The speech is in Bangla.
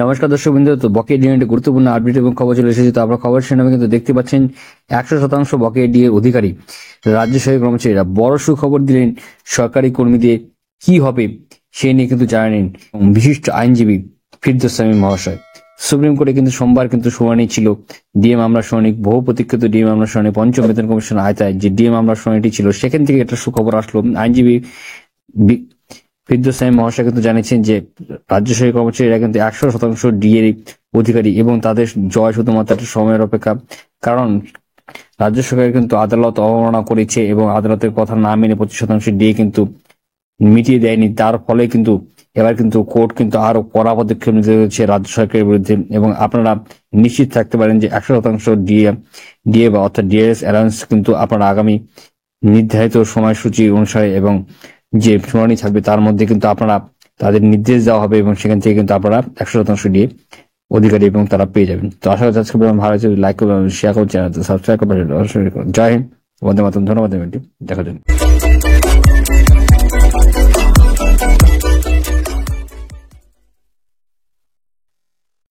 নমস্কার দর্শক বিন্দু, তো বকেয়া ডিএ একটি গুরুত্বপূর্ণ আপডেট এবং খবর চলে এসেছে। তো আপনারা খবর শুনে কিন্তু দেখতে পাচ্ছেন 100% বকেয়া ডিএ অধিকারী রাজ্য সরকারি কর্মচারীরা বড় সুখবর দিলেন। সরকারি কর্মীদের কি হবে সে নিয়ে কিন্তু জানালেন বিশিষ্ট আইনজীবী ফিরদৌস শামীম মহাশয়। সুপ্রিম কোর্টে কিন্তু সোমবার কিন্তু শুনানি ছিল ডিএ মামলার শুনানি, বহু প্রতীক্ষিত ডিএ মামলার শুনানি পঞ্চম বেতন কমিশন আয়তায় যে ডিএ মামলার শুনানিটি ছিল, সেখান থেকে একটা সুখবর আসলো। আইনজীবী ফিরদৌস শামীম মহাশয় কিন্তু জানিয়েছেন যে রাজ্য সরকারি কর্মচারীরা কিন্তু 100% ডিএর অধিকারী এবং তাদের জয় শুধুমাত্র একটা সময়ের অপেক্ষা। কারণ রাজ্য সরকার কিন্তু আদালত অবমাননা করেছে এবং আদালতের কথা না মেনে 25% ডিএ কিন্তু মিটিয়ে দেয়নি। তার ফলে কিন্তু এবার কিন্তু কোর্ট কিন্তু আরো কড়া পদক্ষেপ নিতে চলেছে রাজ্য সরকারের বিরুদ্ধে। এবং আপনারা নিশ্চিত থাকতে পারেন যে 100% ডিএ বা অর্থাৎ ডিএস অ্যালাউন্স কিন্তু আপনারা আগামী নির্ধারিত সময়সূচি অনুসারে এবং যে শুনানি থাকবে তার মধ্যে কিন্তু আপনারা তাদের নির্দেশ দেওয়া হবে এবং সেখান থেকে কিন্তু আপনারা 100% ডিএ অধিকারী এবং তারা পেয়ে যাবেন। তো আশা করি আজকে ভালো হয়েছে, লাইক করবেন, শেয়ার করবেন, চ্যানেল সাবস্ক্রাইব করবেন। জয় হিন্দ, বন্দে মাতরম। ধন্যবাদ দেখার জন্য।